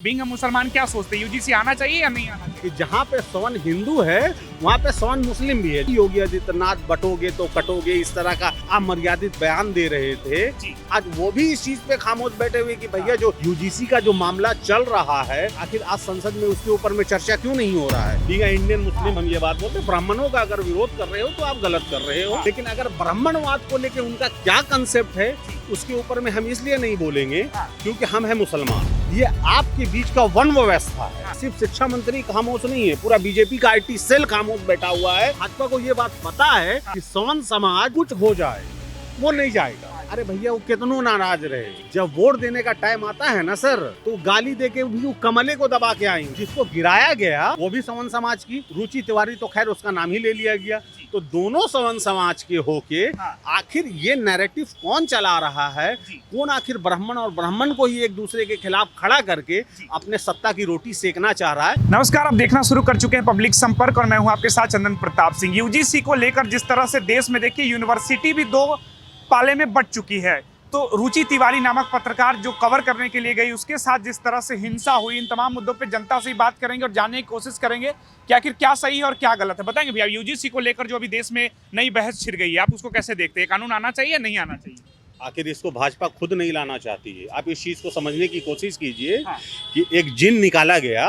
Being a मुसलमान क्या सोचते हैं, यूजीसी आना चाहिए या नहीं आना चाहिए? कि जहाँ पे सवन हिंदू है वहाँ पे सवन मुस्लिम भी है। योगी आदित्यनाथ बटोगे तो कटोगे इस तरह का अमर्यादित बयान दे रहे थे। जी। आज वो भी इस चीज पे खामोश बैठे हुए कि भैया जो यूजीसी का जो मामला चल रहा है, आखिर आज संसद में उसके ऊपर में चर्चा क्यों नहीं हो रहा है। बीइंग इंडियन मुस्लिम हम ये बात बोलते हैं, ब्राह्मणों का अगर विरोध कर रहे हो तो आप गलत कर रहे हो, लेकिन अगर ब्राह्मणवाद को लेकर उनका क्या कंसेप्ट है उसके ऊपर में हम इसलिए नहीं बोलेंगे क्योंकि हम है मुसलमान। ये आपके बीच का वन व्यवस्था है। सिर्फ शिक्षा मंत्री खामोश नहीं है, पूरा बीजेपी का आईटी सेल खामोश बैठा हुआ है। भाजपा को ये बात पता है कि सवन समाज कुछ हो जाए वो नहीं जाएगा। अरे भैया वो कितनों नाराज रहे, जब वोट देने का टाइम आता है ना सर, तो गाली देके भी वो कमले को दबा के आएंगे। जिसको गिराया गया वो भी सवन समाज की, रुचि तिवारी तो खैर उसका नाम ही ले लिया गया। तो दोनों सवन समाज के होके आखिर ये नैरेटिव कौन चला रहा है, कौन आखिर ब्राह्मण और ब्राह्मण को ही एक दूसरे के खिलाफ खड़ा करके अपने सत्ता की रोटी सेकना चाह रहा है। नमस्कार, आप देखना शुरू कर चुके हैं पब्लिक संपर्क और मैं हूं आपके साथ चंदन प्रताप सिंह। यूजीसी को लेकर जिस तरह से देश में देखिए यूनिवर्सिटी भी दो पाले में बट चुकी है, तो रुचि तिवारी नामक पत्रकार जो कवर करने के लिए गई, उसके साथ जिस तरह से हिंसा हुई, इन तमाम मुद्दों पे जनता से ही बात करेंगे और जानने की कोशिश करेंगे कि आखिर क्या सही है और क्या गलत है। बताएंगे भैया, यूजीसी को लेकर जो अभी देश में नई बहस छिड़ गई है, आप उसको कैसे देखते हैं? कानून आना चाहिए या नहीं आना चाहिए? आखिर इसको भाजपा खुद नहीं लाना चाहती है। आप इस चीज को समझने की कोशिश कीजिए कि एक जिन निकाला गया,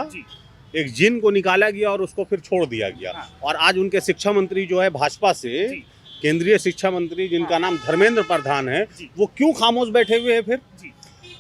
एक जिन को निकाला गया और उसको फिर छोड़ दिया गया। और आज उनके शिक्षा मंत्री जो है भाजपा से, केंद्रीय शिक्षा मंत्री जिनका नाम धर्मेंद्र प्रधान है, वो क्यों खामोश बैठे हुए हैं? फिर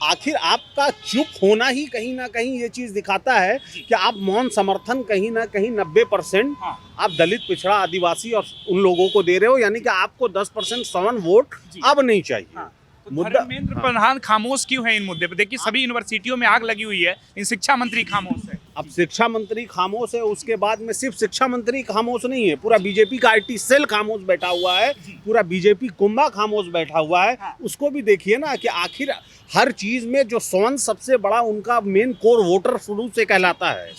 आखिर आपका चुप होना ही कहीं ना कहीं ये चीज दिखाता है कि आप मौन समर्थन कहीं ना कहीं 90% आप दलित, पिछड़ा, आदिवासी और उन लोगों को दे रहे हो, यानी कि आपको 10% सवन वोट अब नहीं चाहिए। मुद्दा धर्मेंद्र प्रधान खामोश क्यों है इन मुद्दे पे? देखिए सभी यूनिवर्सिटियों में आग लगी हुई है, इन शिक्षा मंत्री खामोश है। अब शिक्षा मंत्री खामोश है, उसके बाद में सिर्फ शिक्षा मंत्री खामोश नहीं है, पूरा बीजेपी का आईटी सेल खामोश बैठा हुआ है, पूरा बीजेपी कुंभा खामोश बैठा हुआ है। उसको भी देखिए ना कि आखिर हर चीज में जो सवन सबसे बड़ा उनका मेन कोर वोटर शुरू से कहलाता है,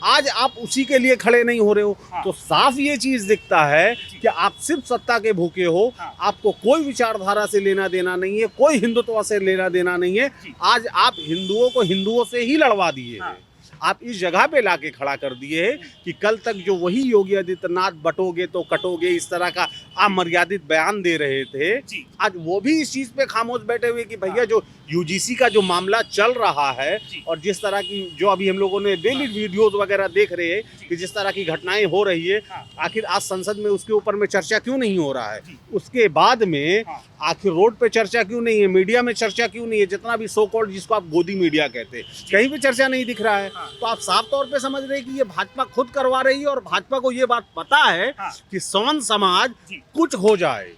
आज आप उसी के लिए खड़े नहीं हो रहे हो। तो साफ ये चीज दिखता है कि आप सिर्फ सत्ता के भूखे हो, आपको कोई विचारधारा से लेना देना नहीं है, कोई हिंदुत्व से लेना देना नहीं है। आज आप हिंदुओं को हिंदुओं से ही लड़वा दिए हैं। आप इस जगह पे लाके खड़ा कर दिए है कि कल तक जो वही योगी आदित्यनाथ बटोगे तो कटोगे इस तरह का अमर्यादित बयान दे रहे थे, आज वो भी इस चीज पे खामोश बैठे हुए कि भैया जो यूजीसी का जो मामला चल रहा है और जिस तरह की जो अभी हम लोगों ने डेली वीडियोस वगैरह देख रहे हैं कि जिस तरह की घटनाएं हो रही है, आखिर आज संसद में उसके ऊपर में चर्चा क्यों नहीं हो रहा है? उसके बाद में आखिर रोड पे चर्चा क्यों नहीं है, मीडिया में चर्चा क्यों नहीं है? जितना भी सो कॉल्ड जिसको आप गोदी मीडिया कहते हैं, कहीं भी चर्चा नहीं दिख रहा है। तो आप साफ तौर पे समझ रहे हैं कि ये भाजपा खुद करवा रही है और भाजपा को ये बात पता है कि सवन समाज कुछ हो जाए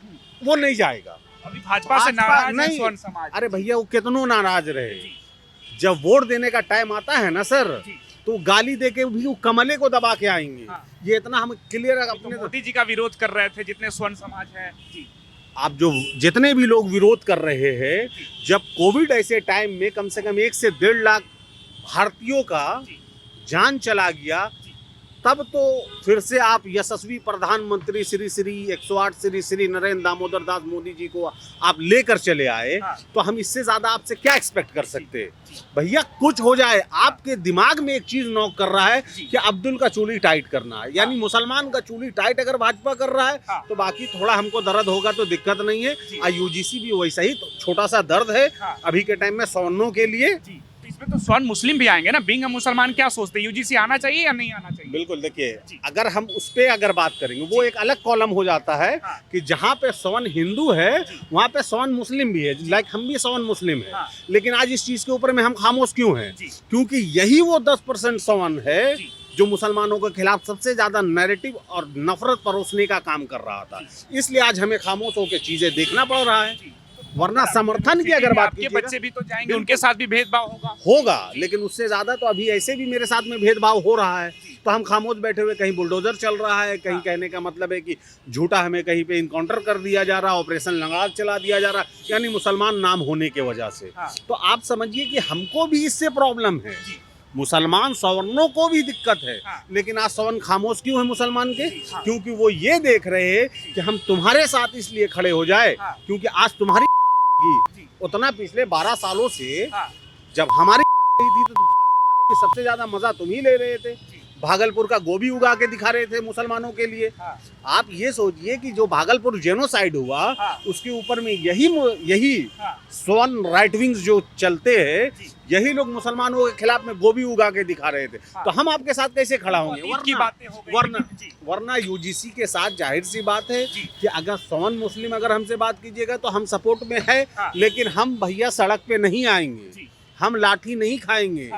वो नहीं जाएगा। अभी भाजपा से नाराज है सवन समाज। अरे भैया वो कितनों नाराज रहे, जब वोट देने का टाइम आता है ना सर, तो गाली देके भी वो कमले को दबा के आएंगे। ये इतना हम क्लियर अपने मोदी जी का विरोध कर रहे थे जितने सवन समाज है। आप जो जितने भी लोग विरोध कर रहे हैं, जब कोविड ऐसे टाइम में कम से कम 1 से 1.5 लाख भारतीयों का जान चला गया, तब तो फिर से आप यशस्वी प्रधानमंत्री श्री 108 श्री नरेंद्र दामोदर दास मोदी जी को आप लेकर चले आए। तो हम इससे ज्यादा आपसे क्या एक्सपेक्ट कर सकते हैं? भैया कुछ हो जाए। आपके दिमाग में एक चीज नॉक कर रहा है कि अब्दुल का चूली टाइट करना है, यानी मुसलमान का चूली टाइट अगर भाजपा कर रहा है तो बाकी थोड़ा हमको दर्द होगा तो दिक्कत नहीं है। यूजीसी भी वैसा ही तो छोटा सा दर्द है अभी के टाइम में सवनों के लिए। इसमें तो सवन मुस्लिम भी आएंगे ना। बीइंग अ मुसलमान क्या सोचते हैं, यूजीसी आना चाहिए या नहीं आना चाहिए? बिल्कुल, देखिए अगर हम उस पे अगर बात करेंगे वो एक अलग कॉलम हो जाता है कि जहाँ पे सवन हिंदू है वहाँ पे सवन मुस्लिम भी है, लाइक हम भी सवन मुस्लिम है। लेकिन आज इस चीज के ऊपर में हम खामोश क्यों हैं? क्योंकि यही वो 10% सवन है जो मुसलमानों के खिलाफ सबसे ज्यादा नैरेटिव और नफरत परोसने का काम कर रहा था। इसलिए आज हमें खामोश होकर चीजें देखना पड़ रहा है। वरना समर्थन की अगर बात कीजिएगा, बच्चे भी तो जाएंगे, उनके साथ भी भेदभाव होगा, लेकिन उससे ज्यादा तो अभी ऐसे भी मेरे साथ में भेदभाव हो रहा है। तो हम खामोश बैठे हुए, कहीं बुलडोजर चल रहा है, कहीं कहने का मतलब है कि झूठा हमें कहीं पे इनकाउंटर कर दिया जा रहा, ऑपरेशन लंगार चला दिया जा रहा, यानी मुसलमान नाम होने की वजह से। तो आप समझिए कि हमको भी इससे प्रॉब्लम है, मुसलमान सवर्णों को भी दिक्कत है। लेकिन आज सवन खामोश क्यों है मुसलमान के? क्योंकि वो ये देख रहे हैं कि हम तुम्हारे साथ इसलिए खड़े हो जाए क्योंकि आज तुम्हारी उतना पिछले 12 सालों से जब हमारी थी तो कि सबसे ज्यादा मजा तुम ही ले रहे थे। भागलपुर का गोभी उगा के दिखा रहे थे मुसलमानों के लिए। आप ये सोचिए कि जो भागलपुर जेनोसाइड हुआ उसके ऊपर में यही स्वर्ण राइट विंग्स जो चलते हैं, यही लोग मुसलमानों के खिलाफ में गोभी उगा के दिखा रहे थे। तो हम आपके साथ कैसे खड़ा होंगे? वरना यूजीसी के साथ जाहिर सी बात है कि अगर स्वर्ण मुस्लिम अगर हमसे बात कीजिएगा तो हम सपोर्ट में है, लेकिन हम भैया सड़क पे नहीं आएंगे, हम लाठी नहीं खाएंगे,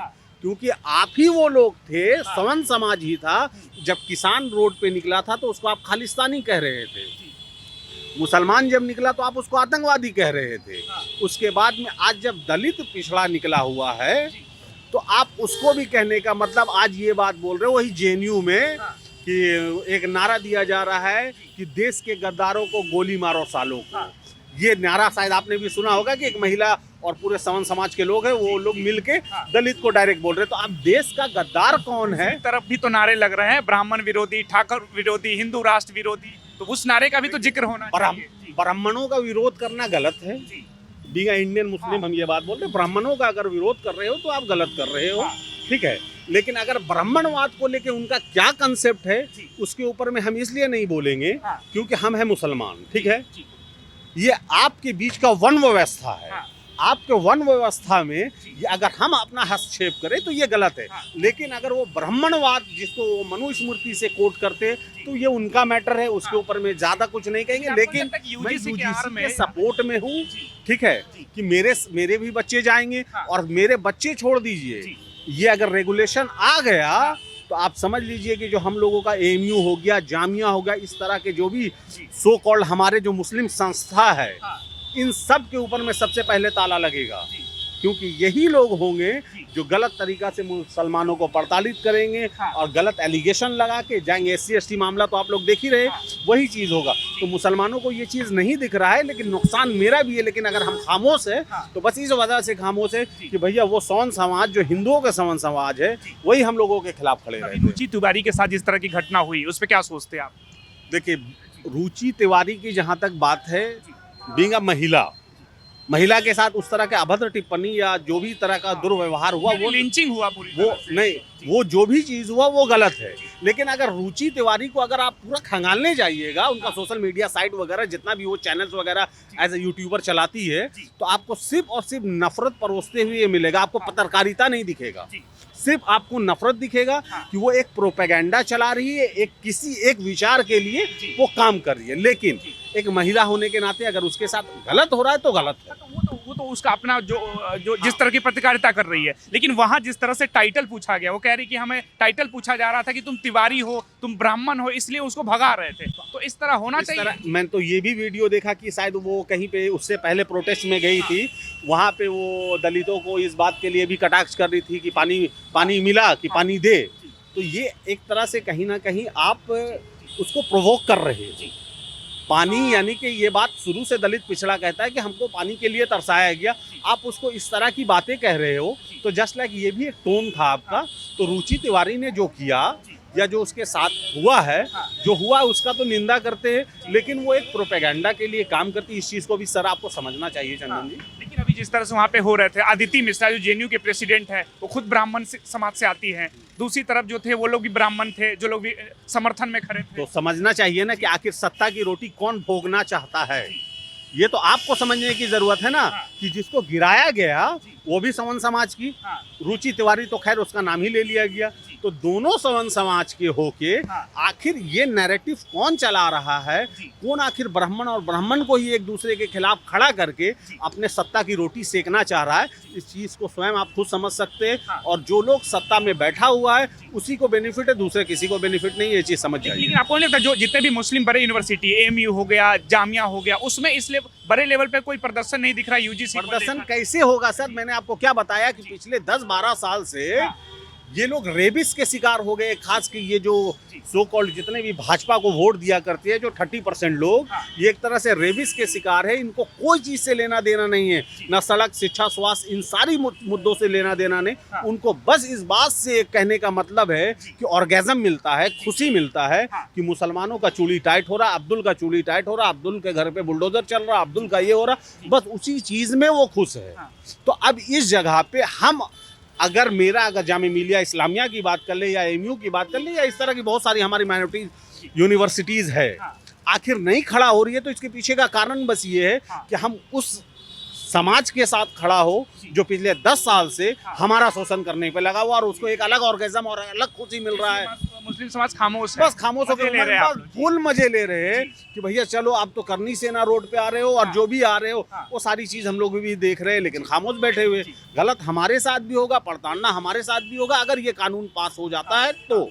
क्योंकि आप ही वो लोग थे, सवन समाज ही था। जब किसान रोड पे निकला था तो उसको आप खालिस्तानी कह रहे थे, मुसलमान जब निकला तो आप उसको आतंकवादी कह रहे थे। उसके बाद में आज जब दलित पिछड़ा निकला हुआ है तो आप उसको भी कहने का मतलब आज ये बात बोल रहे हो। वही जेएनयू में कि एक नारा दिया जा रहा है कि देश के गद्दारों को गोली मारो सालों को। ये नारा शायद आपने भी सुना होगा कि एक महिला और पूरे सवन समाज के लोग हैं, वो लोग मिलके दलित को डायरेक्ट बोल रहे हैं। तो अब देश का गद्दार कौन है? तरफ भी तो नारे लग रहे हैं, ब्राह्मण विरोधी, ठाकुर विरोधी, हिंदू राष्ट्र विरोधी, तो उस नारे का भी तो जिक्र होना चाहिए। ब्राह्मणों का विरोध करना गलत है। बीइंग इंडियन मुस्लिम हम ये बात बोलते हैं, ब्राह्मणों का अगर विरोध कर रहे हो तो आप गलत कर रहे हो, ठीक है। लेकिन अगर ब्राह्मणवाद को लेके उनका क्या कंसेप्ट है उसके ऊपर में हम इसलिए नहीं बोलेंगे क्योंकि हम है मुसलमान, ठीक है। ये आपके बीच का वन व्यवस्था है। आपके वन व्यवस्था में ये अगर हम अपना हस्तक्षेप करें तो ये गलत है। लेकिन अगर वो ब्राह्मणवाद जिसको वो मनुस्मृति से कोट करते तो ये उनका मैटर है, उसके ऊपर में ज्यादा कुछ नहीं कहेंगे। लेकिन मैं यूजीसी के सपोर्ट में हूँ, ठीक है, कि मेरे भी बच्चे जाएंगे और मेरे बच्चे छोड़ दीजिए। ये अगर रेगुलेशन आ गया तो आप समझ लीजिए कि जो हम लोगों का एएमयू हो गया, जामिया हो गया, इस तरह के जो भी सो कॉल्ड हमारे जो मुस्लिम संस्था है, इन सब के ऊपर में सबसे पहले ताला लगेगा। क्योंकि यही लोग होंगे जो गलत तरीका से मुसलमानों को प्रताड़ित करेंगे और गलत एलिगेशन लगा के जाएंगे। SC/ST मामला तो आप लोग देख ही रहे, वही चीज़ होगा। तो मुसलमानों को ये चीज़ नहीं दिख रहा है, लेकिन नुकसान मेरा भी है। लेकिन अगर हम खामोश है तो बस इस वजह से खामोश है कि भैया वो सवन समाज जो हिंदुओं का सवन समाज है वही हम लोगों के खिलाफ खड़े रहे। रुचि तिवारी के साथ जिस तरह की घटना हुई उस पर क्या सोचते हैं आप? देखिए, रुचि तिवारी की जहाँ तक बात है, बीइंग अ महिला के साथ उस तरह के अभद्र टिप्पणी या जो भी तरह का दुर्व्यवहार हुआ, वो लिंचिंग हुआ पूरी वो नहीं, वो जो भी चीज़ हुआ वो गलत है। लेकिन अगर रुचि तिवारी को अगर आप पूरा खंगालने जाइएगा, उनका सोशल मीडिया साइट वगैरह जितना भी वो चैनल्स वगैरह एज ए यूट्यूबर चलाती है, तो आपको सिर्फ और सिर्फ नफरत परोसते हुए मिलेगा। आपको पत्रकारिता नहीं दिखेगा, सिर्फ आपको नफरत दिखेगा कि वो एक प्रोपेगेंडा चला रही है, किसी एक विचार के लिए वो काम कर रही है। लेकिन एक महिला होने के नाते अगर उसके साथ गलत हो रहा है तो गलत है। वो तो उसका अपना जो जिस तरह की पत्रकारिता कर रही है। लेकिन वहां जिस तरह से टाइटल पूछा गया, वो कह रही कि हमें टाइटल पूछा जा रहा था कि तुम तिवारी हो, तुम ब्राह्मण हो, इसलिए उसको भगा रहे थे। तो इस तरह होना चाहिए। मैंने तो ये भी वीडियो देखा कि शायद वो कहीं पे उससे पहले प्रोटेस्ट में गई थी, वहाँ पे वो दलितों को इस बात के लिए भी कटाक्ष कर रही थी कि पानी मिला कि पानी दे। तो ये एक तरह से कहीं ना कहीं आप उसको प्रोवोक कर रहे हैं। पानी यानी कि ये बात शुरू से दलित पिछड़ा कहता है कि हमको पानी के लिए तरसाया गया, आप उसको इस तरह की बातें कह रहे हो। तो जस्ट लाइक ये भी एक टोन था आपका। तो रुचि तिवारी ने जो किया या जो उसके साथ हुआ है, जो हुआ उसका तो निंदा करते हैं, लेकिन वो एक प्रोपेगेंडा के लिए काम करती है। इस चीज़ को भी सर आपको समझना चाहिए चंदन जी। लेकिन अभी जिस तरह से वहाँ पे हो रहे थे, अदिति मिश्रा जो जेएनयू के प्रेसिडेंट है, वो खुद ब्राह्मण समाज से आती हैं। दूसरी तरफ जो थे वो लोग भी ब्राह्मण थे, जो लोग भी समर्थन में खड़े थे। तो समझना चाहिए ना कि आखिर सत्ता की रोटी कौन भोगना चाहता है। ये तो आपको समझने की जरूरत है ना कि जिसको गिराया गया वो भी सवन समाज की, रुचि तिवारी तो खैर उसका नाम ही ले लिया गया। तो दोनों सवन समाज के होके आखिर ये नैरेटिव कौन चला रहा है, कौन आखिर ब्राह्मण और ब्राह्मण को ही एक दूसरे के खिलाफ खड़ा करके अपने सत्ता की रोटी सेकना चाह रहा है, इस चीज को स्वयं आप खुद समझ सकते हैं। और जो लोग सत्ता में बैठा हुआ है उसी को बेनिफिट है, दूसरे किसी को बेनिफिट नहीं है, ये चीज समझ जाइए। लेकिन आपको नहीं लगता जो जितने भी मुस्लिम बड़े यूनिवर्सिटी, एएमयू हो गया, जामिया हो गया, उसमें इसलिए बड़े लेवल पे कोई प्रदर्शन नहीं दिख रहा यूजीसी? प्रदर्शन कैसे होगा सर? मैंने आपको क्या बताया कि पिछले 10-12 साल से ये लोग रेबिस के शिकार हो गए। खास के ये जो सो कॉल्ड जितने भी भाजपा को वोट दिया करते हैं, जो 30% लोग, ये एक तरह से रेबिस के शिकार है। इनको कोई चीज से लेना देना नहीं है, न सड़क, शिक्षा, स्वास्थ्य, इन सारी मुद्दों से लेना देना नहीं। उनको बस इस बात से कहने का मतलब है कि ऑर्गेजम मिलता है, खुशी मिलता है कि मुसलमानों का चूड़ी टाइट हो रहा, अब्दुल का चूड़ी टाइट हो रहा, अब्दुल के घर पे बुलडोजर चल रहा, अब्दुल का ये हो रहा, बस उसी चीज में वो खुश है। तो अब इस जगह पे हम अगर जामिया मिलिया इस्लामिया की बात कर ले या एमयू की बात कर ले या इस तरह की बहुत सारी हमारी माइनॉरिटी यूनिवर्सिटीज़ है, आखिर नहीं खड़ा हो रही है, तो इसके पीछे का कारण बस ये है कि हम उस समाज के साथ खड़ा हो जो पिछले 10 साल से हमारा शोषण करने पे लगा हुआ और उसको एक अलग ऑर्गेजम और अलग खुशी मिल रहा है। मुस्लिम समाज खामोश है, बस खामोश होकर मजे ले रहे हैं आप लोग। फुल मजे ले रहे हैं कि भैया चलो आप तो करनी सेना रोड पे आ रहे हो और जो भी आ रहे हो वो सारी चीज हम लोग भी देख रहे हैं, लेकिन खामोश बैठे हुए। गलत हमारे साथ भी होगा, पड़तालना हमारे साथ भी होगा अगर ये कानून पास हो जाता है तो।